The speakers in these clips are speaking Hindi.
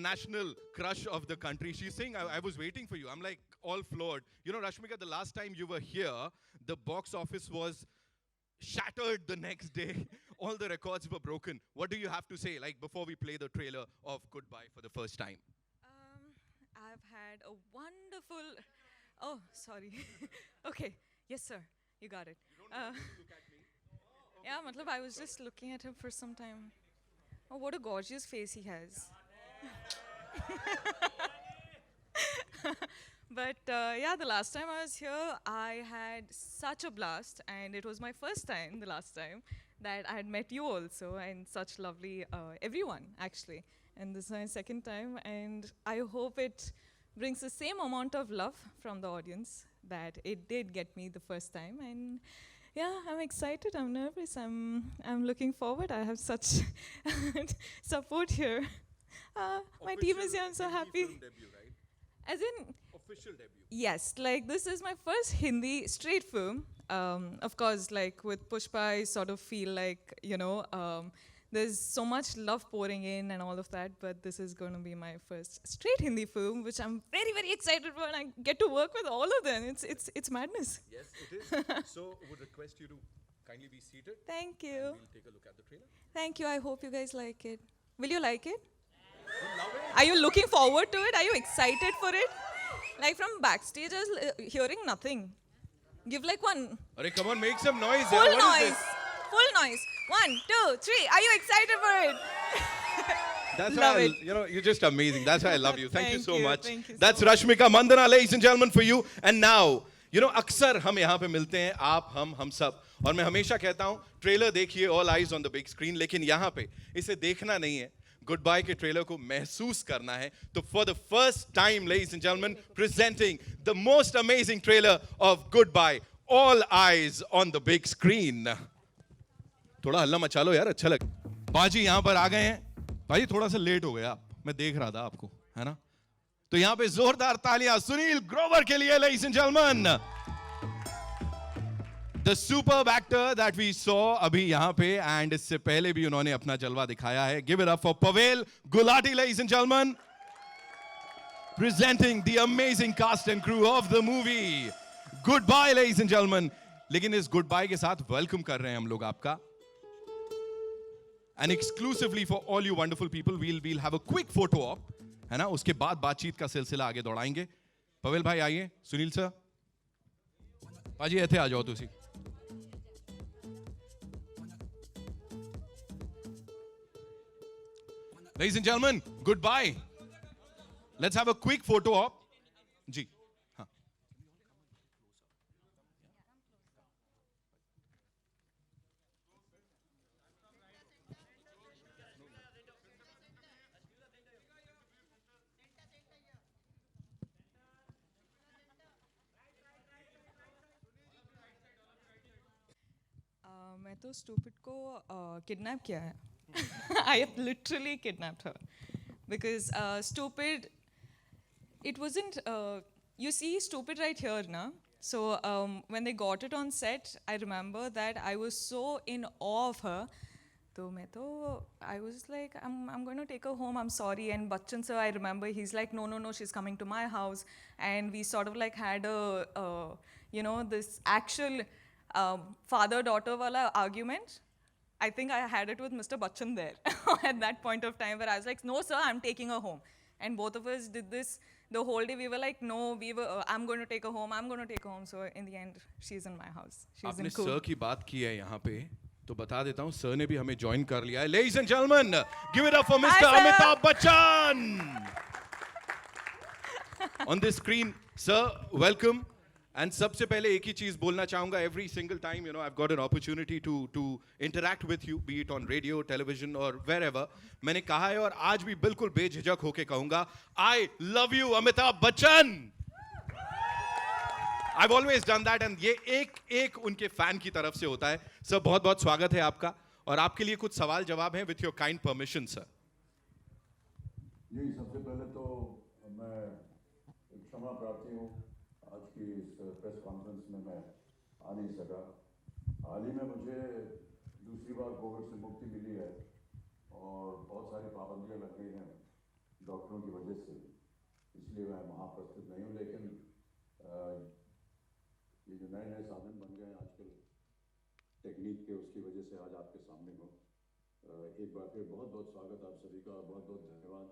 national crush of the country. She's saying, I was waiting for you. I'm like all floored. You know, Rashmika, the last time you were here, the box office was shattered the next day. All the records were broken. What do you have to say, like, before we play the trailer of Goodbye for the first time? I've had a wonderful. Oh, sorry. Okay. Yes, sir. You got it. Yeah, matlab, I was just looking at him for some time. Oh, what a gorgeous face he has. But yeah, the last time I was here, I had such a blast, and it was my first time, the last time, that I had met you also, and such lovely everyone, actually. And this is my second time, and I hope it brings the same amount of love from the audience that it did get me the first time. And yeah, I'm excited. I'm nervous. I'm looking forward. I have such support here. My team is here. I'm so happy. Debut, right? As in, Official debut. yes, like this is my first Hindi straight film. Of course, like with Pushpa, I sort of feel like, there's so much love pouring in and all of that, but this is going to be my first straight Hindi film, which I'm very, very excited for, and I get to work with all of them. It's madness. Yes, it is. So, would request you to kindly be seated. Thank And you. we'll take a look at the trailer. Thank you. I hope you guys like it. Will you like it? We love it. Are you looking forward to it? Are you excited for it? Like from backstage, I was hearing nothing. Give like one Arey, come on, make some noise. full What is noise. this? Full noise. 1, 2, 3. Are you excited for it? That's Love why it. you're just amazing. That's why I love you. Thank you Thank so you. much. Thank you so That's much. Rashmika Mandana, ladies and gentlemen, for you. And now, अक्सर हम यहाँ पे मिलते हैं, आप हम सब, और मैं हमेशा कहता हूँ ट्रेलर देखिए, all eyes on the big screen, लेकिन यहाँ पे इसे देखना नहीं है, गुड बाय के ट्रेलर को महसूस करना है. तो for the first time, ladies and gentleman, presenting the most amazing trailer of Goodbye, all eyes on the big screen. थोड़ा हल्ला मचा लो यार, अच्छा लगे. बाजी यहाँ पर आ गए हैं. भाई थोड़ा सा लेट हो गया आप, मैं देख रहा था आपको, है ना. तो यहाँ पे जोरदार तालियां सुनील ग्रोवर के लिए, ladies and gentleman. The superb actor that we saw अभी यहाँ पे, एंड इससे पहले भी उन्होंने अपना जलवा दिखाया है. Give it up for Pavel Gulati, ladies and gentleman, presenting the amazing cast and crew of the movie Goodbye, ladies and gentlemen. लेकिन इस Goodbye के साथ वेलकम कर रहे हैं हम लोग आपका. And exclusively for all you wonderful people, we'll have a quick photo op, है ना. उसके बाद बातचीत का सिलसिला आगे दौड़ाएंगे. पवेल भाई आइए, सुनील सर, पाजी ਇੱਥੇ आ जाओ तुसी. Ladies and gentlemen, Goodbye. Let's have a quick photo op. जी, हाँ. मैं तो स्टूपिड को किडनैप किया है. I have literally kidnapped her because stupid. It wasn't. You see, stupid right here, na. So when they got it on set, I remember that I was so in awe of her. So I was like, I'm going to take her home. I'm sorry. And Bachchan sir, I remember, he's like, no, she's coming to my house. And we sort of like had a, this actual father-daughter wala argument. I think I had it with Mr. Bachchan there at that point of time, where I was like, no, sir, I'm taking her home. And both of us did this the whole day. We were like, no, I'm going to take her home. I'm going to take her home. So in the end, she's in my house. She's आपने in cool. सर की बात की है यहाँ पे, तो बता देता हूँ, सर ने भी हमें ज्वाइन कर लिया है. Ladies and gentlemen, give it up for Mr. Hi, sir. Amitabh Bachchan. On this screen, sir, welcome. And सबसे पहले एक ही चीज बोलना चाहूंगा. Every single time, I've got an opportunity to interact with you, be it on radio, television or wherever. मैंने कहा है और आज भी बिल्कुल बेझिझक होके कहूंगा, I love you, Amitabh Bachchan. I've always done that, and ये एक उनके फैन की तरफ से होता है. सर, बहुत बहुत स्वागत है आपका, और आपके लिए कुछ सवाल जवाब हैं, with your kind permission, sir. जी, सबसे पहले तो मैं एक क्षमा प्रार्थी हूँ. आज की इस प्रेस कॉन्फ्रेंस में मैं आ नहीं सका. हाल ही में मुझे दूसरी बार कोविड से मुक्ति मिली है और बहुत सारी पाबंदियां लग गई हैं डॉक्टरों की वजह से, इसलिए मैं वहाँ प्रस्तुत नहीं हूँ। लेकिन ये जो नए नए साधन बन गए हैं आजकल टेक्निक के, उसकी वजह से आज आपके सामने हूँ। एक बार फिर बहुत बहुत स्वागत आप सभी का, बहुत बहुत धन्यवाद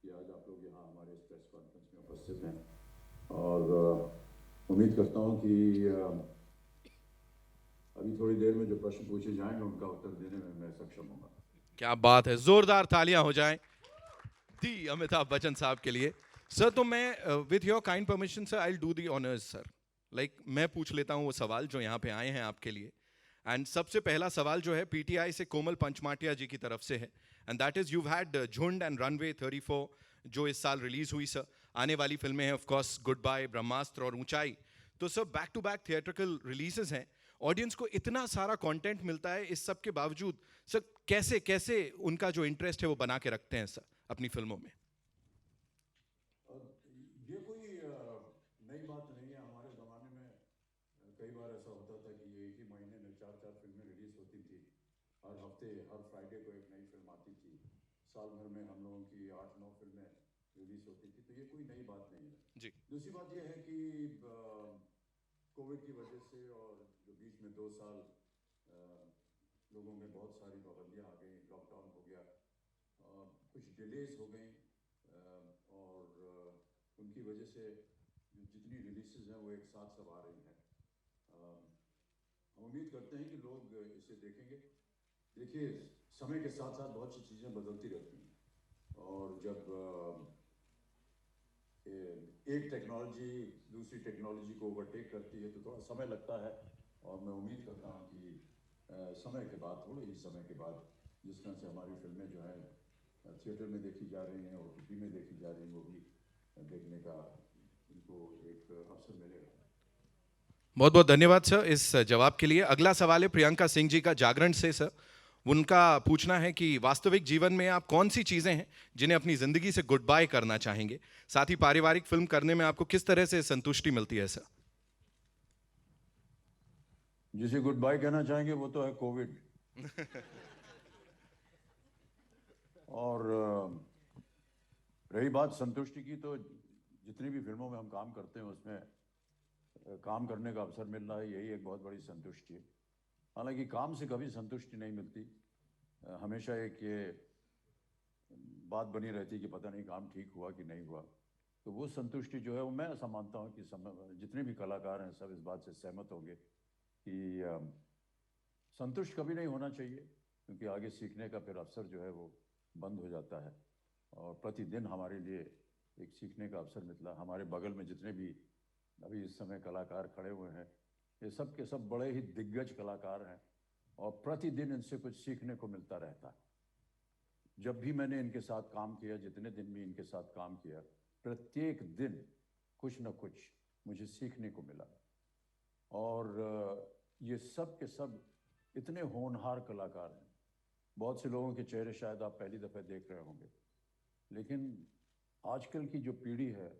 कि आज आप लोग यहाँ हमारे इस प्रेस कॉन्फ्रेंस में उपस्थित हैं। और उम्मीद करता हूँ कि अभी थोड़ी देर में जो प्रश्न पूछे जाएंगे उनका उत्तर देने में मैं सक्षम होगा। क्या बात है, जोरदार तालियां हो जाएं दी अमिताभ बच्चन साहब के लिए। सर तो मैं with your kind permission sir I will do the honours sir. Like मैं पूछ लेता हूं वो सवाल जो यहाँ पे आए हैं आपके लिए। एंड सबसे पहला सवाल जो है पीटीआई से कोमल पंचमाटिया जी की तरफ से है, and that is you've had झुंड एंड रनवे 34 जो इस साल रिलीज हुई सर। आने वाली फिल्में हैं of course Goodbye, Brahmastra और ऊंचाई। तो sir back to back theatrical releases हैं, ऑडियंस को इतना सारा कंटेंट मिलता है, इस सब के बावजूद सर कैसे कैसे उनका जो इंटरेस्ट है वो बना के रखते हैं सर अपनी फिल्मों में? ये कोई नई बात नहीं है। हमारे ज़माने में कई बार ऐसा होता था कि एक ही महीने में 4-4 फिल्में रिलीज होती थी। हर हफ्ते, हर फ्राइडे को एक नई फिल्म आती थी। साल भर में हम लोगों की 8-9 फिल्में रिलीज होती थी। तो ये कोई नई बात नहीं है जी। दूसरी बात ये है कि कोविड की वजह से और जो बीच में 2 साल लोगों में बहुत सारी पाबंदियाँ आ गई, लॉकडाउन हो गया, कुछ डिलेज हो गई, और उनकी वजह से जितनी रिलीजेस हैं वो एक साथ सब आ रही हैं। हम उम्मीद करते हैं कि लोग इसे देखेंगे। देखिए, समय के साथ साथ बहुत सी चीज़ें बदलती रहती हैं, और जब एक टेक्नोलॉजी दूसरी टेक्नोलॉजी को ओवरटेक करती है तो थोड़ा समय लगता है। और मैं उम्मीद करता हूँ कि समय के बाद, थोड़े ही समय के बाद, जिस तरह से हमारी फिल्में जो हैं थिएटर में देखी जा रही हैं, OTT में देखी जा रही हैं, वो भी देखने का उनको एक अवसर मिलेगा। बहुत बहुत धन्यवाद सर इस जवाब के लिए। अगला सवाल है प्रियंका सिंह जी का जागरण से सर। उनका पूछना है कि वास्तविक जीवन में आप कौन सी चीजें हैं जिन्हें अपनी जिंदगी से गुड बाय करना चाहेंगे, साथ ही पारिवारिक फिल्म करने में आपको किस तरह से संतुष्टि मिलती है सर? जिसे गुड बाय कहना चाहेंगे वो तो है कोविड। और रही बात संतुष्टि की, तो जितनी भी फिल्मों में हम काम करते हैं उसमें काम करने का अवसर मिल रहा है, यही एक बहुत बड़ी संतुष्टि है। हालांकि काम से कभी संतुष्टि नहीं मिलती, हमेशा एक ये बात बनी रहती कि पता नहीं काम ठीक हुआ कि नहीं हुआ। तो वो संतुष्टि जो है वो मैं ऐसा मानता हूँ कि जितने भी कलाकार हैं सब इस बात से सहमत होंगे कि संतुष्ट कभी नहीं होना चाहिए, क्योंकि आगे सीखने का फिर अवसर जो है वो बंद हो जाता है। और प्रतिदिन हमारे लिए एक सीखने का अवसर मिला। हमारे बगल में जितने भी अभी इस समय कलाकार खड़े हुए हैं, ये सब के सब बड़े ही दिग्गज कलाकार हैं, और प्रतिदिन इनसे कुछ सीखने को मिलता रहता है। जब भी मैंने इनके साथ काम किया, जितने दिन भी इनके साथ काम किया, प्रत्येक दिन कुछ न कुछ मुझे सीखने को मिला। और ये सब के सब इतने होनहार कलाकार हैं। बहुत से लोगों के चेहरे शायद आप पहली दफ़े देख रहे होंगे, लेकिन आजकल की जो पीढ़ी है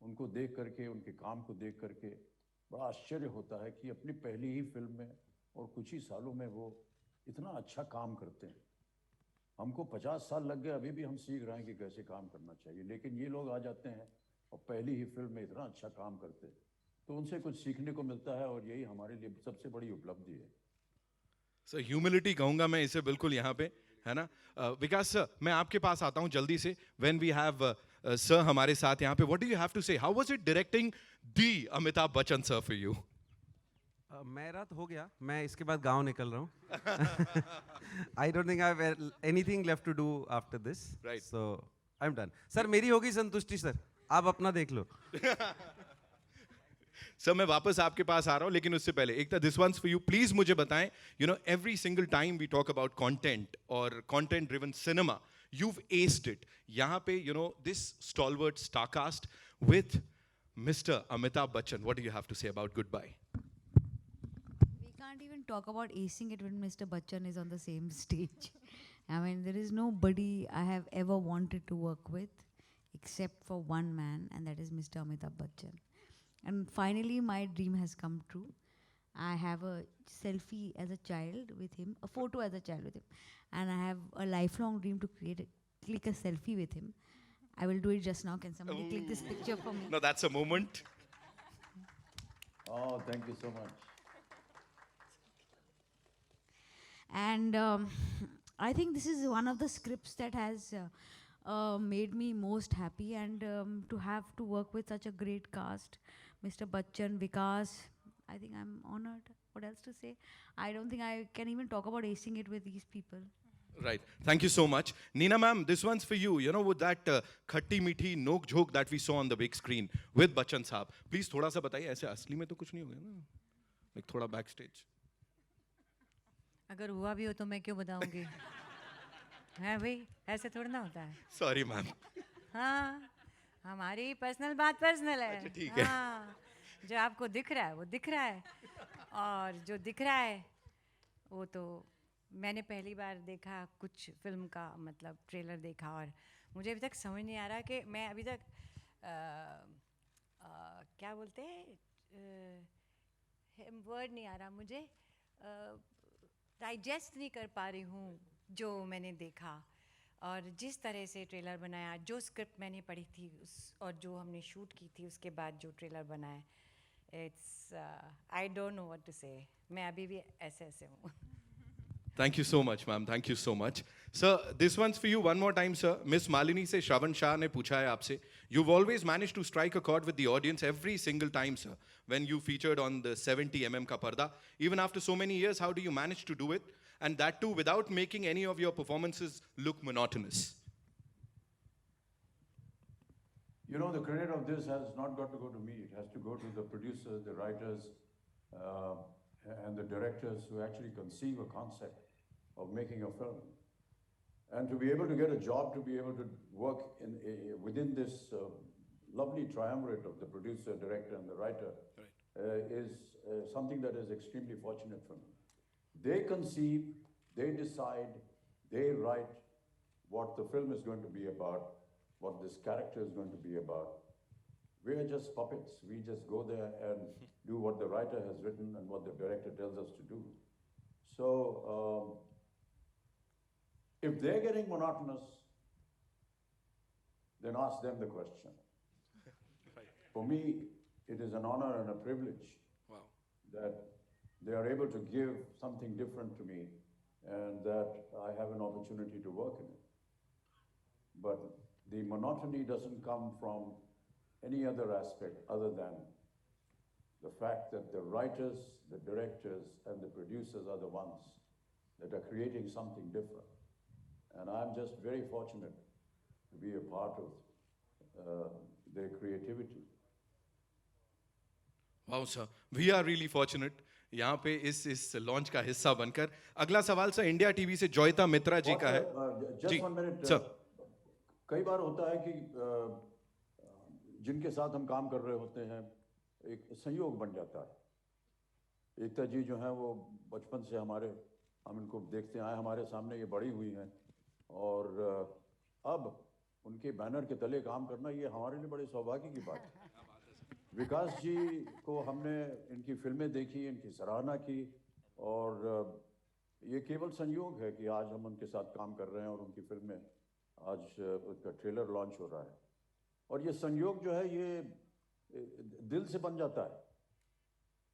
उनको देख करके, उनके काम को देख करके बड़ा आश्चर्य होता है कि अपनी पहली ही फिल्म में और कुछ ही सालों में वो इतना अच्छा काम करते हैं। हमको 50 साल लग गए, अभी भी हम सीख रहे हैं कि कैसे काम करना चाहिए, लेकिन ये लोग आ जाते हैं और पहली ही फिल्म में इतना अच्छा काम करते हैं, तो उनसे कुछ सीखने को मिलता है, और यही हमारे लिए सबसे बड़ी उपलब्धि है। सर ह्यूमिलिटी कहूंगा मैं इसे बिल्कुल यहाँ पे, है ना? विकास सर, मैं आपके पास आता हूँ जल्दी से। व्हेन वी हैव सर हमारे साथ यहाँ पे, what do you have to say? How was it directing the Amitabh Bachchan sir for you? मेरा तो हो गया, मैं इसके बाद गांव निकल रहा हूँ। I don't think I have anything left to do after this, Right. So I am done. Sir मेरी होगी संतुष्टि, सर आप अपना देख लो। सर मैं वापस आपके पास आ रहा हूं, लेकिन उससे पहले एक था this one's for you. Please मुझे बताएं, you know every single time we talk about content और content driven cinema, you've aced it. यहाँ पे you know this stalwart starcast with Mr. Amitabh Bachchan. What do you have to say about Goodbye? We can't even talk about acing it when Mr. Bachchan is on the same stage. I mean, there is nobody I have ever wanted to work with except for one man, and that is Mr. Amitabh Bachchan. And finally, my dream has come true. I have a selfie as a child with him, a photo as a child with him, and I have a lifelong dream to click a selfie with him. I will do it just now. Can somebody click this picture for me? No, that's a moment. Oh, thank you so much. And I think this is one of the scripts that has made me most happy, and to have to work with such a great cast, Mr. Bachchan, Vikas, I think I'm honored. What else to say? I don't think I can even talk about acing it with these people. Right. Thank you so much. Neena ma'am, this one's for you. You know, with that khatti meethi nok jhok that we saw on the big screen with Bachchan साहब. Please थोड़ा सा बताइए, ऐसे असली में तो कुछ नहीं हो गया ना? Like थोड़ा backstage. अगर हुआ भी हो तो मैं क्यों बताऊंगी? है भाई, ऐसे थोड़ा ना होता है. Sorry ma'am. हाँ, हमारी पर्सनल बात पर्सनल है. अच्छा, ठीक है. हाँ, जो आपको दिख रहा है वो दिख रहा है, और जो दिख रहा है वो तो मैंने पहली बार देखा कुछ फिल्म का, मतलब ट्रेलर देखा, और मुझे अभी तक समझ नहीं आ रहा कि मैं अभी तक क्या बोलते हैं, वर्ड नहीं आ रहा मुझे, डाइजेस्ट नहीं कर पा रही हूँ जो मैंने देखा, और जिस तरह से ट्रेलर बनाया, जो स्क्रिप्ट मैंने पढ़ी थी और जो हमने शूट की थी उसके बाद जो ट्रेलर बनाया, it's I don't know what to say. मैं अभी भी ऐसे ऐसे हूँ. Thank you so much, ma'am. Thank you so much. Sir, this one's for you one more time, sir. Miss Malini से श्रवण शाह ने पूछा है आपसे. You've always managed to strike a chord with the audience every single time, sir. When you featured on the 70 ka parda, even after so many years, how do you manage to do it? And that too without making any of your performances look monotonous. You know, the credit of this has not got to go to me. It has to go to the producers, the writers, and the directors who actually conceive a concept of making a film. And to be able to get a job, to be able to work within this lovely triumvirate of the producer, director, and the writer, is something that is extremely fortunate for me. They conceive, they decide, they write what the film is going to be about, what this character is going to be about. We are just puppets. We just go there and do what the writer has written and what the director tells us to do. So, if they're getting monotonous, then ask them the question. For me, it is an honor and a privilege that they are able to give something different to me and that I have an opportunity to work in it. But the monotony doesn't come from any other aspect other than the fact that the writers, the directors, and the producers are the ones that are creating something different. And I'm just very fortunate to be a part of their creativity. Wow, sir. We are really fortunate. यहाँ पे इस लॉन्च का हिस्सा बनकर. अगला सवाल सर इंडिया टीवी से जोयता मित्रा जी का है. Just 1 minute. Sir. कई बार होता है कि जिनके साथ हम काम कर रहे होते हैं एक संयोग बन जाता है. एकता जी जो हैं वो बचपन से हम इनको देखते आए, हमारे सामने ये बड़ी हुई हैं, और अब उनके बैनर के तले काम करना ये हमारे लिए बड़े सौभाग्य की बात है. विकास जी को हमने इनकी फिल्में देखी, इनकी सराहना की, और ये केवल संयोग है कि आज हम उनके साथ काम कर रहे हैं और उनकी फिल्में आज उसका ट्रेलर लॉन्च हो रहा है. और ये संयोग जो है ये दिल से बन जाता है.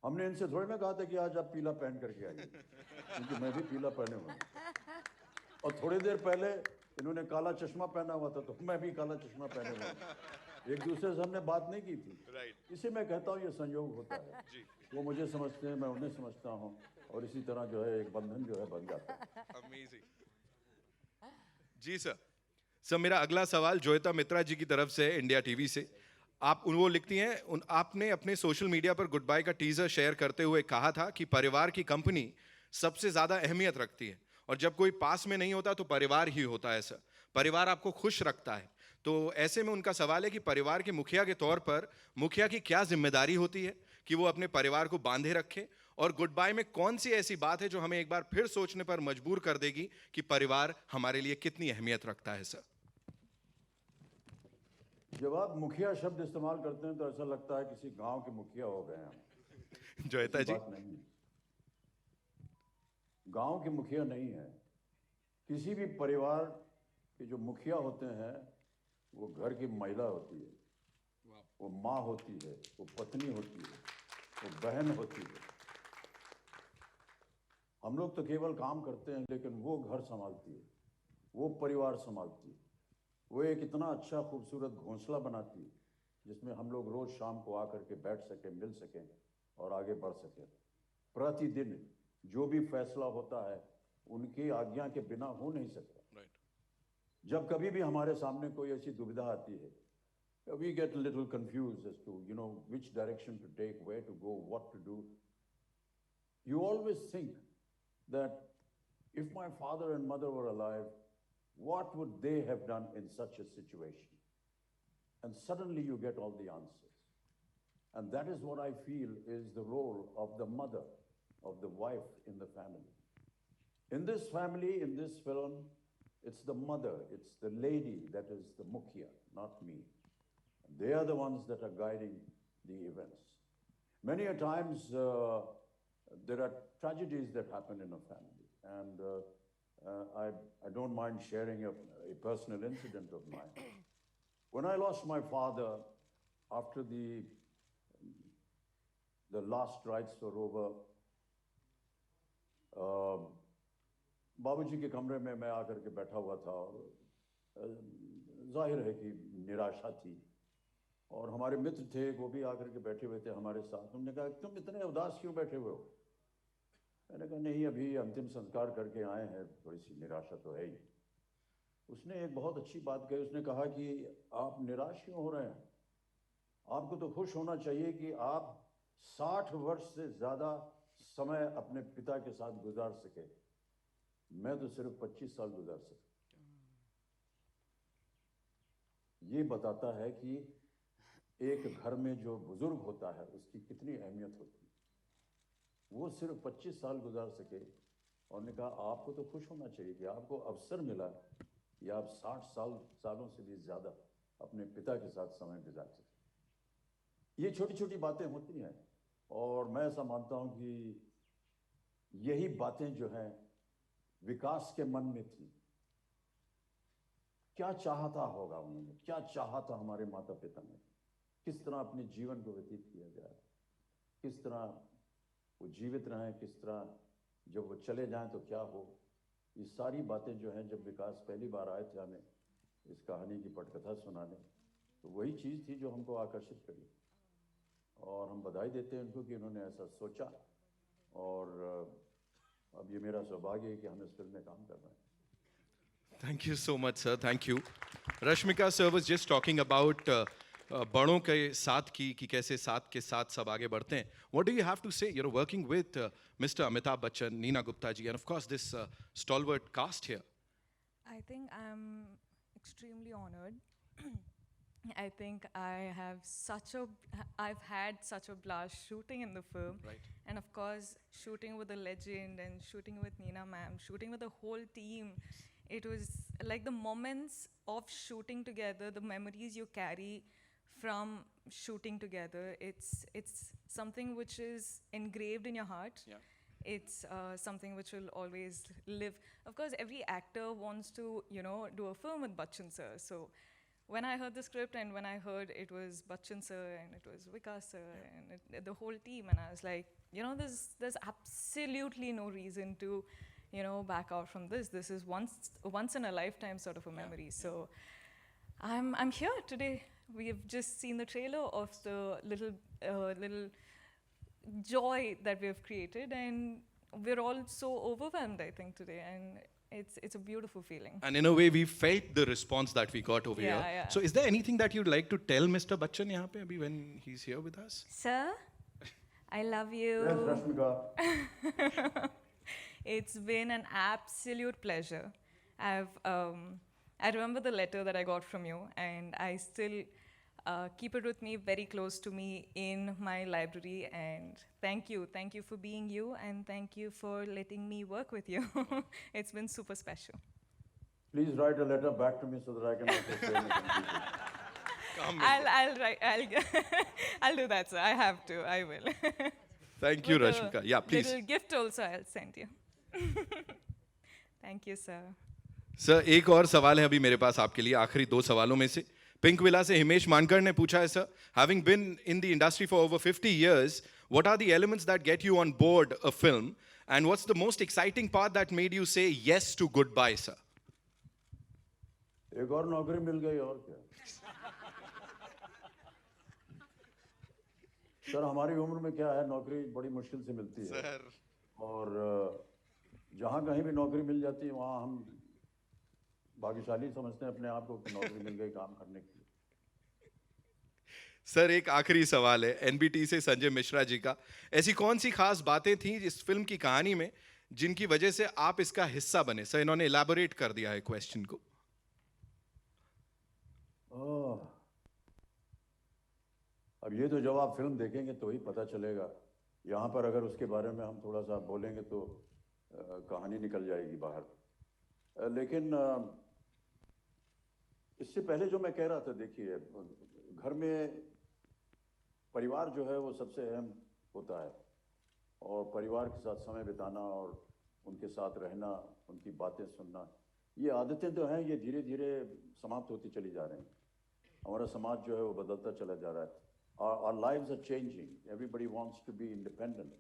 हमने इनसे थोड़ी ना कहा था कि आज आप पीला पहन करके आइए, क्योंकि मैं भी पीला पहने हुआ हूँ, और थोड़ी देर पहले इन्होंने काला चश्मा पहना हुआ था तो मैं भी काला चश्मा पहने हुआ हूँ. एक दूसरे से हमने बात नहीं की थी. इसे मैं कहता हूँ ये संयोग होता है. वो मुझे समझते हैं, मैं उन्हें समझता हूँ, और इसी तरह जो है एक बंधन जो है बन जाता है. Amazing. जी सर. सर मेरा अगला सवाल जोयता मित्रा जी की तरफ से इंडिया टीवी से. आप वो लिखती हैं, आपने अपने सोशल मीडिया पर गुड बाय का टीजर शेयर करते हुए कहा था कि परिवार की कंपनी सबसे ज्यादा अहमियत रखती है, और जब कोई पास में नहीं होता तो परिवार ही होता है. सर परिवार आपको खुश रखता है, तो ऐसे में उनका सवाल है कि परिवार के मुखिया के तौर पर मुखिया की क्या जिम्मेदारी होती है कि वो अपने परिवार को बांधे रखे, और गुड बाय में कौन सी ऐसी बात है जो हमें एक बार फिर सोचने पर मजबूर कर देगी कि परिवार हमारे लिए कितनी अहमियत रखता है. सर जब आप मुखिया शब्द इस्तेमाल करते हैं तो ऐसा लगता है किसी गांव के मुखिया हो गए हैं. जोयता जी. बात नहीं है. गांव के मुखिया नहीं है. किसी भी परिवार के जो मुखिया होते हैं वो घर की महिला होती है, वो माँ होती है, वो पत्नी होती है, वो बहन होती है। हम लोग तो केवल काम करते हैं, लेकिन वो घर संभालती है, वो परिवार संभालती है, वो एक इतना अच्छा खूबसूरत घोंसला बनाती है जिसमें हम लोग रोज शाम को आकर के बैठ सकें, मिल सकें और आगे बढ़ सकें। प्रतिदिन जो भी फैसला होता है उनकी आज्ञा के बिना हो नहीं सकता। जब कभी भी हमारे सामने कोई ऐसी दुविधा आती है, we get a little confused as to, which direction to take, where to go, what to do. You always think that if my father and mother were alive, what would they have done in such a situation? And suddenly you get all the answers. And that is what I feel is the role of the mother, of the wife in the family. In this family, in this film, it's the mother, it's the lady that is the mukhya, not me. They are the ones that are guiding the events. Many a times there are tragedies that happen in a family, and I don't mind sharing a personal incident of mine. When I lost my father after the last rites were over, बाबूजी के कमरे में मैं आकर के बैठा हुआ था और जाहिर है कि निराशा थी। और हमारे मित्र थे, वो भी आकर के बैठे हुए थे हमारे साथ। उन्होंने कहा, तुम इतने उदास क्यों बैठे हुए हो? मैंने कहा, नहीं, अभी अंतिम संस्कार करके आए हैं, थोड़ी सी निराशा तो है ही। उसने एक बहुत अच्छी बात कही। उसने कहा कि आप निराश क्यों हो रहे हैं? आपको तो खुश होना चाहिए कि आप 60 वर्ष से ज़्यादा समय अपने पिता के साथ गुजार सके। मैं तो सिर्फ 25 साल गुजार सका। ये बताता है कि एक घर में जो बुजुर्ग होता है उसकी कितनी अहमियत होती है। वो सिर्फ 25 साल गुजार सके और ने कहा, आपको तो खुश होना चाहिए कि आपको अवसर मिला कि आप 60 सालों से भी ज़्यादा अपने पिता के साथ समय गुजार सके। ये छोटी छोटी बातें होती हैं और मैं ऐसा मानता हूँ कि यही बातें जो हैं विकास के मन में थी। क्या चाहता होगा उन्होंने, क्या चाहा था हमारे माता पिता ने, किस तरह अपने जीवन को व्यतीत किया जाए, किस तरह वो जीवित रहें, किस तरह जब वो चले जाएं तो क्या हो। ये सारी बातें जो हैं, जब विकास पहली बार आए थे हमें इस कहानी की पटकथा सुनाने, तो वही चीज़ थी जो हमको आकर्षित करी। और हम बधाई देते हैं उनको कि उन्होंने ऐसा सोचा। और अब ये मेरा सौभाग्य है कि हम इस फिल्म में काम कर रहे हैं। Thank you so much, sir. Thank you. Rashmika sir was just talking about बड़ों के साथ कि कैसे साथ के साथ सब आगे बढ़ते हैं. What do you have to say? You're working with Mr. Amitabh Bachchan, Neena Gupta ji, and of course this stalwart cast here. I think I'm extremely honored. I think I've had such a blast shooting in the film. Right. And of course, shooting with a legend and shooting with Neena ma'am, shooting with the whole team. It was like the moments of shooting together, the memories you carry from shooting together. It's something which is engraved in your heart. Yeah. It's something which will always live. Of course, every actor wants to, do a film with Bachchan sir. So when I heard the script and when I heard it was Bachchan sir and it was Vikas sir and the whole team, and I was like, there's absolutely no reason to, back out from this. This is once in a lifetime sort of a memory. So I'm here today. We have just seen the trailer of the little joy that we have created, and we're all so overwhelmed, I think, today, and it's a beautiful feeling. And in a way, we felt the response that we got over here. Yeah. So, is there anything that you'd like to tell Mr. Bachchan यहाँ पे अभी when he's here with us? Sir, I love you. Yes, Rashmika. It's been an absolute pleasure. I remember the letter that I got from you, and I still keep it with me, very close to me in my library. And thank you for being you, and thank you for letting me work with you. It's been super special. Please write a letter back to me so that I can also say anything. I'll write. I'll do that, sir. I have to. I will. Thank you, With Rashmika. a Yeah, please. Little gift also I'll send you. Thank you, sir. Sir एक और सवाल है अभी मेरे पास आपके लिए, आखिरी 2 सवालों में से. पिंक विला से हिमेश मानकर ने पूछा है, sir, having been in the industry for over 50 years, what are the elements that get you on board a film, and what's the most exciting part that made you say yes to Goodbye, sir? एक और नौकरी मिल गई, और क्या। सर हमारी उम्र में क्या है, नौकरी बड़ी मुश्किल से मिलती है सर, और जहाँ कहीं भी नौकरी मिल जाती है वहाँ हम भाग्यशाली समझते हैं अपने आप को कि नौकरी मिल गई काम करने के लिए। सर एक आखिरी सवाल है एनबीटी से संजय मिश्रा जी का, ऐसी कौन सी खास बातें थी इस फिल्म की कहानी में जिनकी वजह से आप इसका हिस्सा बने? सर इन्होंने इलैबोरेट कर दिया है क्वेश्चन को। अब ये तो जब आप फिल्म देखेंगे तो ही पता चलेगा। यहाँ पर अगर उसके बारे में हम थोड़ा सा बोलेंगे तो कहानी निकल जाएगी बाहर। लेकिन इससे पहले जो मैं कह रहा था, देखिए घर में परिवार जो है वो सबसे अहम होता है, और परिवार के साथ समय बिताना और उनके साथ रहना, उनकी बातें सुनना, ये आदतें तो हैं, ये धीरे धीरे समाप्त होती चली जा रही हैं। हमारा समाज जो है वो बदलता चला जा रहा है। Our lives are changing. Everybody wants to be independent,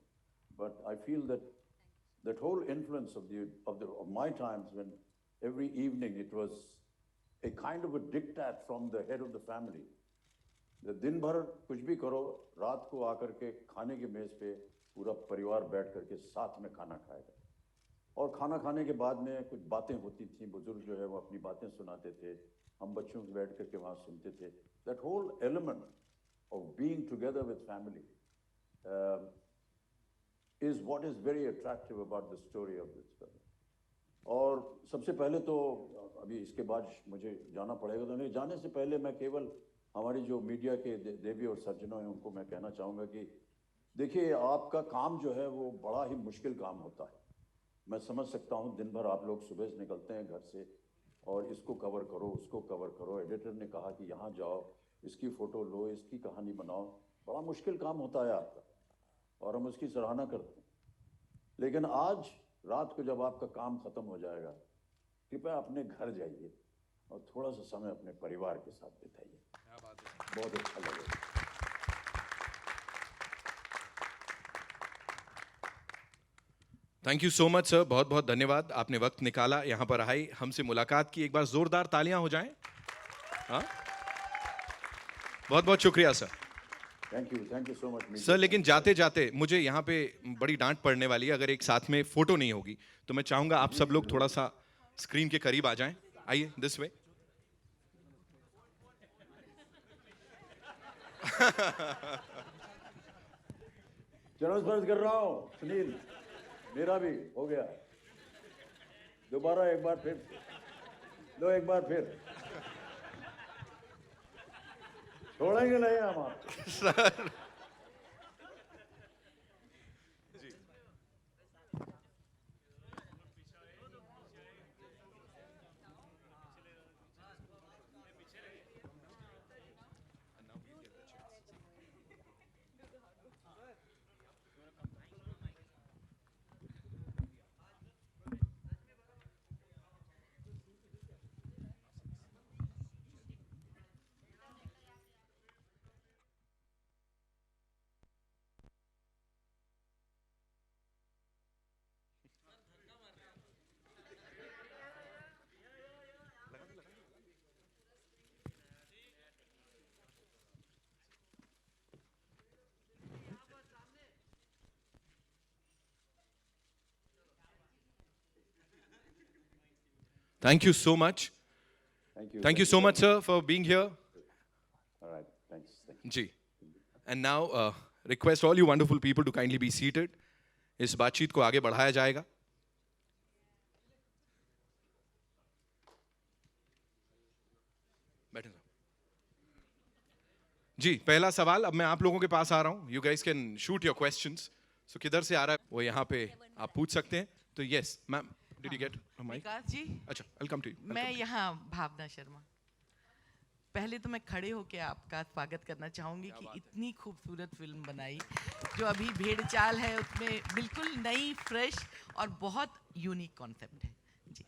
but I feel that whole influence of my times, when every evening it was a kind of a diktat from the head of the family. दिन भर कुछ भी करो, रात को आकर के खाने की मेज पे पूरा परिवार बैठ करके साथ में खाना खाएगा, और खाना खाने के बाद में कुछ बातें होती थी, बुजुर्ग जो है वो अपनी बातें सुनाते थे, हम बच्चों को बैठ करके वहाँ सुनते थे। That whole element of being together with family is what is very attractive about the story of this film. और सबसे पहले तो अभी इसके बाद मुझे जाना पड़ेगा, तो नहीं जाने से पहले मैं केवल हमारी जो मीडिया के देवी और सज्जनों हैं उनको मैं कहना चाहूँगा कि देखिए आपका काम जो है वो बड़ा ही मुश्किल काम होता है। मैं समझ सकता हूँ, दिन भर आप लोग सुबह से निकलते हैं घर से और इसको कवर करो, उसको कवर करो, एडिटर ने कहा कि यहाँ जाओ, इसकी फ़ोटो लो, इसकी कहानी बनाओ, बड़ा मुश्किल काम होता है आपका, और हम उसकी सराहना करते हैं। लेकिन आज रात को जब आपका काम ख़त्म हो जाएगा, कृपया अपने घर जाइए और थोड़ा सा समय अपने परिवार के साथ बिताइए, बहुत अच्छा लगेगा। Thank you so much sir, बहुत बहुत धन्यवाद, आपने वक्त निकाला, यहाँ पर आए, हमसे मुलाकात की। एक बार जोरदार तालियां हो जाएं। हाँ, बहुत बहुत शुक्रिया sir. Thank you so much sir लेकिन जाते जाते मुझे यहाँ पे बड़ी डांट पड़ने वाली है अगर एक साथ में फोटो नहीं होगी, तो मैं चाहूंगा आप सब लोग थोड़ा सा स्क्रीन के करीब आ जाएं। आइए दिस वे। जनरल कर रहा हूँ सुनील, मेरा भी हो गया, दोबारा एक बार फिर लो, एक बार फिर छोड़ेंगे नहीं हम आप sir Thank you so much. Thank you so much, sir, for being here. All right, thanks. जी. And now, request all you wonderful people to kindly be seated. इस बातचीत को आगे बढ़ाया जाएगा. बैठे साहब. जी, पहला सवाल अब मैं आप लोगों के पास आ रहा हूँ. You guys can shoot your questions. So किधर से आ रहा है? वो यहाँ पे आप पूछ सकते हैं. तो yes, ma'am. Did you get a mic? विकास जी, अच्छा, I'll come to you. मैं यहाँ भावना शर्मा। पहले तो मैं खड़े होकर आपका स्वागत करना चाहूँगी कि इतनी खूबसूरत फिल्म बनाई, जो अभी भेड़ चाल है उसमें बिल्कुल नई, फ्रेश और बहुत यूनिक कॉन्सेप्ट है जी।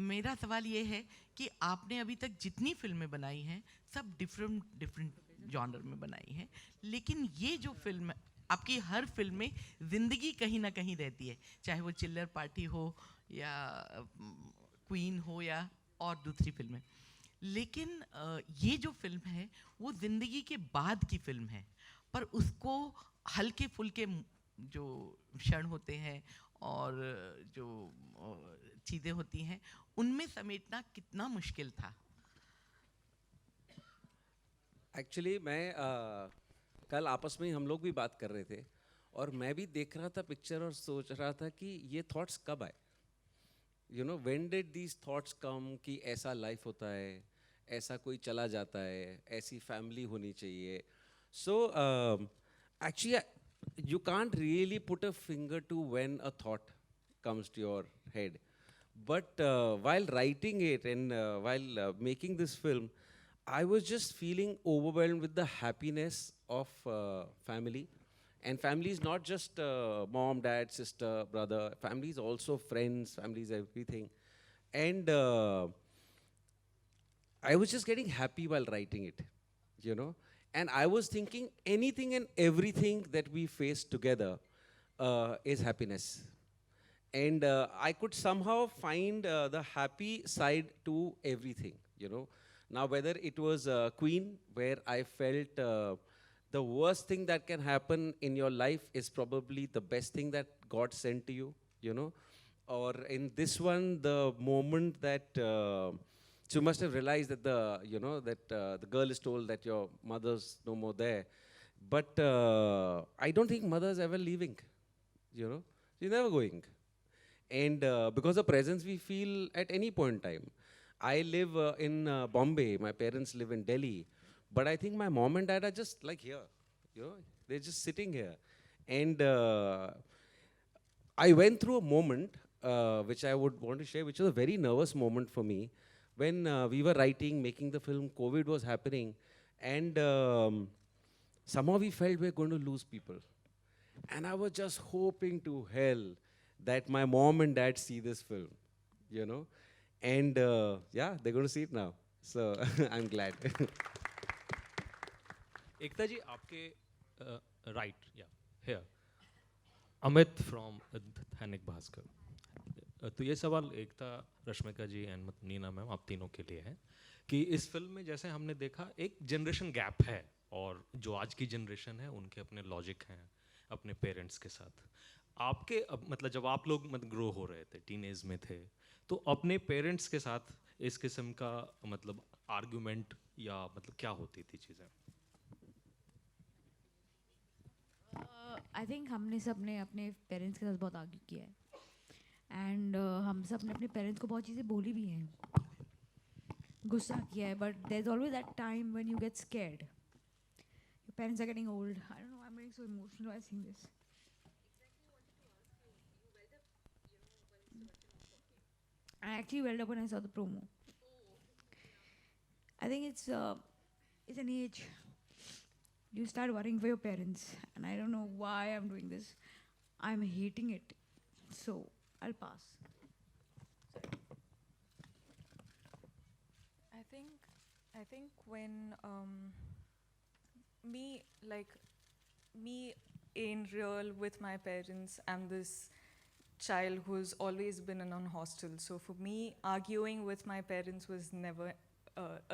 मेरा सवाल ये है कि आपने अभी तक जितनी फिल्में बनाई हैं सब डिफरेंट डिफरेंट जॉनर में बनाई हैं, लेकिन ये जो फिल्म आपकी हर फिल्म में ज़िंदगी कहीं ना कहीं रहती है, चाहे वो चिल्लर पार्टी हो या क्वीन हो या और दूसरी फिल्में। लेकिन ये जो फिल्म है वो ज़िंदगी के बाद की फिल्म है, पर उसको हल्के फुल्के जो क्षण होते हैं और जो चीज़ें होती हैं उनमें समेटना कितना मुश्किल था? एक्चुअली मैं कल आपस में ही हम लोग भी बात कर रहे थे और मैं भी देख रहा था पिक्चर और सोच रहा था कि ये थॉट्स कब आए, you know, when did these thoughts come कि ऐसा लाइफ होता है, ऐसा कोई चला जाता है, ऐसी फैमिली होनी चाहिए. So actually you can't really put a finger to when a thought comes to your head. But while writing it and while making this film, I was just feeling overwhelmed with the happiness of family. And family is not just mom, dad, sister, brother. Family is also friends, family is everything. And I was just getting happy while writing it, you know. And I was thinking anything and everything that we face together is happiness. And I could somehow find the happy side to everything, you know. Now, whether it was Queen, where I felt the worst thing that can happen in your life is probably the best thing that God sent to you know. Or in this one, the moment that so you must have realized that the girl is told that your mother's no more there. But I don't think mother's ever leaving, you know. She's never going. And because of presence we feel at any point in time. I live in Bombay, my parents live in Delhi, but I think my mom and dad are just like here, you know, they're just sitting here. And I went through a moment which I would want to share, which was a very nervous moment for me. When we were writing, making the film, COVID was happening, and somehow we felt we were going to lose people. And I was just hoping to hell that my mom and dad see this film, you know. And yeah, they're going to see it now. So I'm glad. एकता जी आपके राइट या हेयर अमित फ्रॉम दैनिक भास्कर। तो ये सवाल एकता, रश्मिका जी एंड नीना मैम, आप तीनों के लिए है कि इस फिल्म में जैसे हमने देखा एक जनरेशन गैप है और जो आज की जनरेशन है उनके अपने लॉजिक हैं अपने पेरेंट्स के साथ। आपके मतलब जब आप लोग मतलब ग्रो हो रहे थे, टीनेज में थे, तो अपने पेरेंट्स के साथ इस किस्म का मतलब आर्गुमेंट या मतलब क्या होती थी चीज़ें? आई थिंक हमने सब ने अपने पेरेंट्स के साथ बहुत आर्ग्यू किया है एंड हम सब ने अपने पेरेंट्स को बहुत चीज़ें बोली भी हैं, गुस्सा किया है, but there is always that time when you get scared, your parents are getting old. I don't know, I am getting so emotional while seeing this. I actually welled up when I saw the promo. I think it's an age you start worrying for your parents, and I don't know why I'm doing this. I'm hating it, so I'll pass. I think when me in real with my parents, I'm this child who's always been in a hostel. So for me, arguing with my parents was never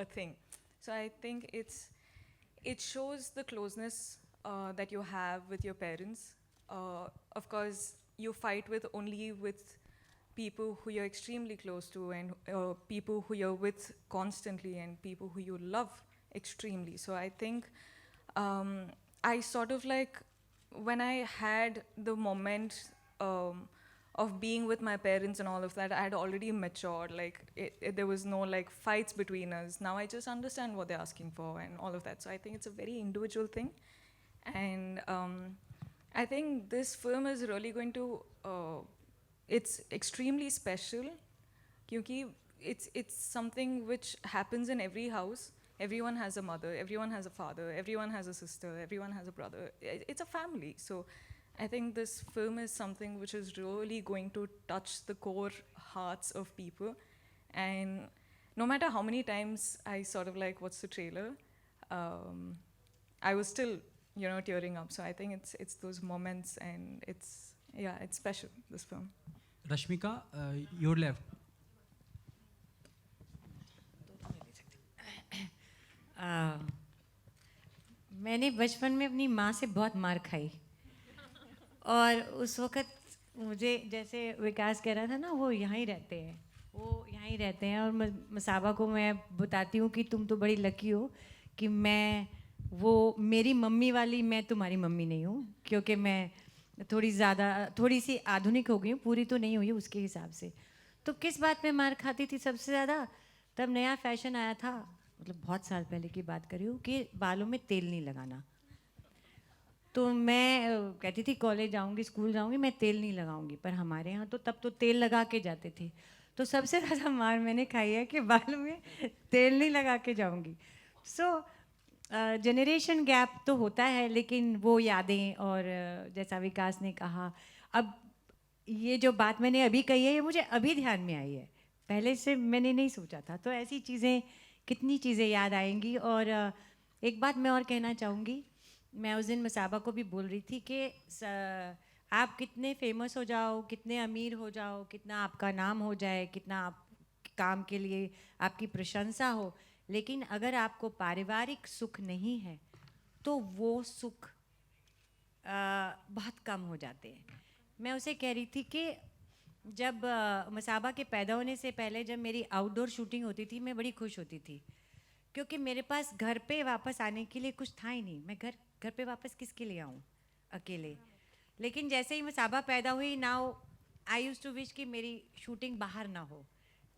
a thing. So I think it shows the closeness that you have with your parents. Of course, you fight only with people who you're extremely close to, and people who you're with constantly, and people who you love extremely. So I think I sort of like, when I had the moment of being with my parents and all of that, I had already matured. Like there was no like fights between us. Now I just understand what they're asking for and all of that. So I think it's a very individual thing, and I think this film is really going to. It's extremely special, because it's something which happens in every house. Everyone has a mother. Everyone has a father. Everyone has a sister. Everyone has a brother. It's a family. So I think this film is something which is really going to touch the core hearts of people, And no matter how many times I sort of like watched the trailer, I was still, you know, tearing up. So I think it's those moments, and it's special, this film. Rashmika, your left. मैंने बचपन में अपनी माँ से बहुत मार खाई और उस वक़्त मुझे, जैसे विकास कह रहा था ना, वो यहाँ ही रहते हैं, वो यहाँ ही रहते हैं। और मसाबा को मैं बताती हूँ कि तुम तो बड़ी लकी हो कि मैं वो मेरी मम्मी वाली, मैं तुम्हारी मम्मी नहीं हूँ, क्योंकि मैं थोड़ी सी आधुनिक हो गई हूँ, पूरी तो नहीं हुई उसके हिसाब से। तो किस बात में मार खाती थी सबसे ज़्यादा? तब नया फैशन आया था, मतलब बहुत साल पहले की बात कर रही हूँ, कि बालों में तेल नहीं लगाना। तो मैं कहती थी कॉलेज जाऊँगी, स्कूल जाऊँगी, मैं तेल नहीं लगाऊँगी, पर हमारे यहाँ तो तब तो तेल लगा के जाते थे। तो सबसे ज़्यादा मार मैंने खाई है कि बालों में तेल नहीं लगा के जाऊँगी। सो जनरेशन गैप तो होता है, लेकिन वो यादें, और जैसा विकास ने कहा, अब ये जो बात मैंने अभी कही है, ये मुझे अभी ध्यान में आई है, पहले से मैंने नहीं सोचा था। तो ऐसी चीज़ें, कितनी चीज़ें याद आएंगी। और एक बात मैं और कहना चाहूँगी, मैं उस दिन मसाबा को भी बोल रही थी कि आप कितने फेमस हो जाओ, कितने अमीर हो जाओ, कितना आपका नाम हो जाए, कितना आप काम के लिए आपकी प्रशंसा हो, लेकिन अगर आपको पारिवारिक सुख नहीं है तो वो सुख बहुत कम हो जाते हैं। मैं उसे कह रही थी कि जब मसाबा के पैदा होने से पहले जब मेरी आउटडोर शूटिंग होती थी, मैं बड़ी खुश होती थी, क्योंकि मेरे पास घर पे वापस आने के लिए कुछ था ही नहीं। मैं घर पे वापस किसके लिए आऊँ अकेले? लेकिन जैसे ही मसाबा पैदा हुई, now I use to wish कि मेरी शूटिंग बाहर ना हो,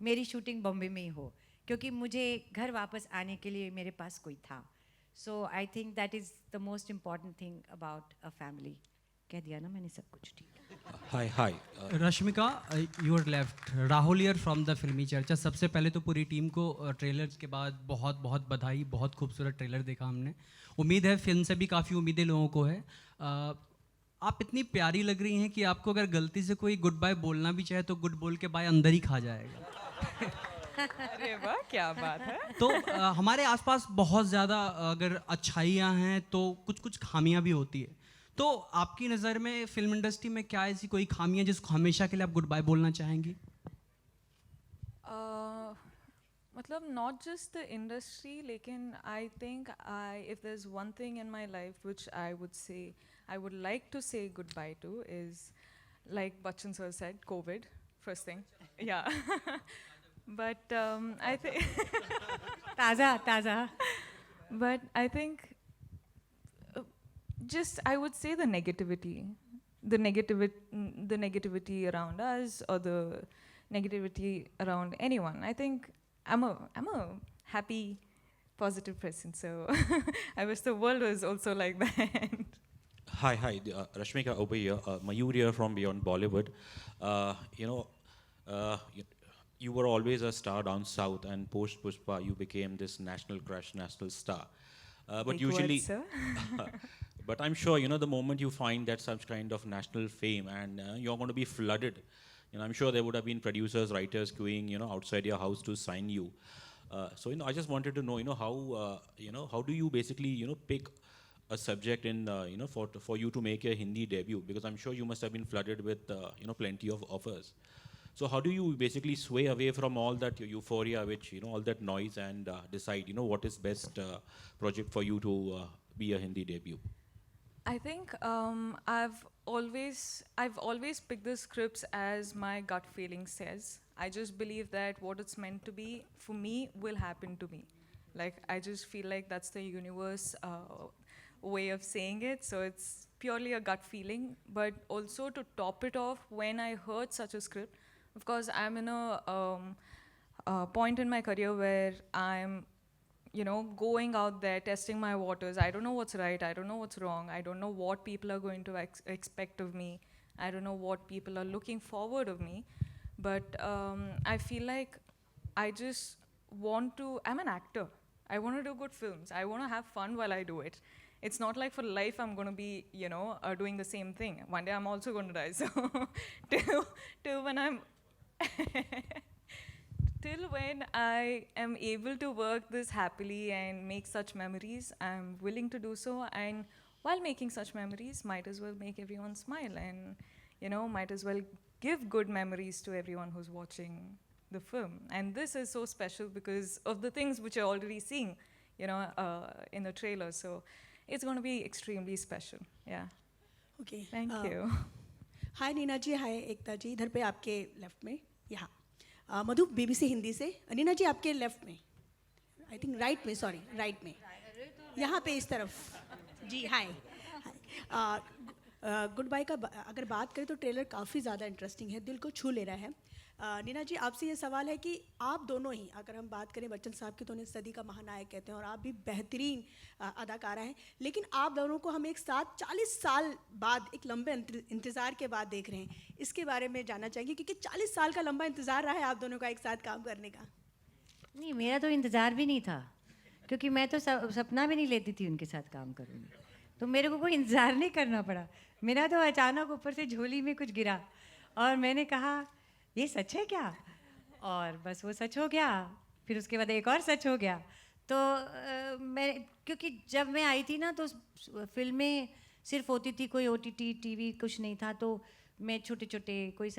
मेरी शूटिंग बॉम्बे में ही हो, क्योंकि मुझे घर वापस आने के लिए मेरे पास कोई था। So I think that is the most important thing about a family. कह दिया ना मैंने सब कुछ? ठीक। Hi. Rashmika, your left. Rahul here from the Filmy Charcha. सबसे पहले तो पूरी टीम को ट्रेलर्स के बाद बहुत बहुत बधाई। बहुत खूबसूरत ट्रेलर देखा हमने। उम्मीद है फिल्म से भी काफ़ी उम्मीदें लोगों को है। आप इतनी प्यारी लग रही हैं कि आपको अगर गलती से कोई गुड बाय बोलना भी चाहे तो गुड बोल के बाय अंदर ही खा जाएगा। अरे वाह, क्या बात है। तो हमारे आसपास बहुत ज़्यादा अगर अच्छाइयाँ हैं तो कुछ कुछ खामियाँ भी होती है। तो आपकी नज़र में फिल्म इंडस्ट्री में क्या ऐसी कोई खामियाँ जिसको हमेशा के लिए आप गुड बाय बोलना चाहेंगी? मतलब not just the industry, लेकिन I think if there's one thing in my life which I would say I would like to say goodbye to is, like Bachchan sir said, COVID, first thing. Yeah. But I think ताज़ा। but I think just I would say the negativity around us, or the negativity around anyone. I think I'm a happy, positive person, so I wish the world was also like that. Hi, Rashmika over here. Mayur here from Beyond Bollywood. You were always a star down south, and post Pushpa, you became this national crush, national star. But Big usually, words, sir. but I'm sure the moment you find that such kind of national fame, and you're going to be flooded. I'm sure there would have been producers, writers queuing, outside your house to sign you. So I just wanted to know, how do you basically, pick a subject in, for you to make your Hindi debut? Because I'm sure you must have been flooded with, plenty of offers. So how do you basically sway away from all that euphoria, which, all that noise, and decide, what is best project for you to be a Hindi debut? I think I've always picked the scripts as my gut feeling says. I just believe that what it's meant to be for me will happen to me. Like, I just feel like that's the universe way of saying it. So it's purely a gut feeling. But also, to top it off, when I heard such a script, of course, I'm in a point in my career where I'm going out there, testing my waters. I don't know what's right, I don't know what's wrong, I don't know what people are going to expect of me, I don't know what people are looking forward of me. But I feel like I just I'm an actor. I want to do good films. I want to have fun while I do it. It's not like for life I'm going to be, doing the same thing. One day I'm also going to die. So till when I'm till when I am able to work this happily and make such memories, I'm willing to do so. And while making such memories, might as well make everyone smile and, might as well give good memories to everyone who's watching the film. And this is so special because of the things which you're already seeing, in the trailer. So it's going to be extremely special. Yeah. Okay Thank you. हाय नीना जी, हाय एकता जी, इधर पे आपके लेफ्ट में, यहाँ मधु BBC हिंदी से। नीना जी आपके लेफ्ट में, आई थिंक राइट में, सॉरी राइट में, यहाँ पे इस तरफ जी। हाय गुड बाय का अगर बात करें तो ट्रेलर काफ़ी ज़्यादा इंटरेस्टिंग है, दिल को छू ले रहा है। नीना जी आपसे ये सवाल है कि आप दोनों ही, अगर हम बात करें बच्चन साहब की तो उन्हें सदी का महानायक कहते हैं और आप भी बेहतरीन अदाकारा हैं, लेकिन आप दोनों को हम एक साथ 40 साल बाद, एक लंबे इंतज़ार के बाद देख रहे हैं। इसके बारे में जानना चाहेंगे क्योंकि 40 साल का लंबा इंतज़ार रहा है आप दोनों का एक साथ काम करने का। नहीं, मेरा तो इंतज़ार भी नहीं था, क्योंकि मैं तो सपना भी नहीं लेती थी उनके साथ काम करूँगी, तो मेरे को कोई इंतज़ार नहीं करना पड़ा। मेरा तो अचानक ऊपर से झोली में कुछ गिरा और मैंने कहा ये सच है क्या, और बस वो सच हो गया। फिर उसके बाद एक और सच हो गया। तो मैं, क्योंकि जब मैं आई थी ना तो फिल्में सिर्फ होती थी, कोई OTT TV कुछ नहीं था, तो मैं छोटे छोटे कोई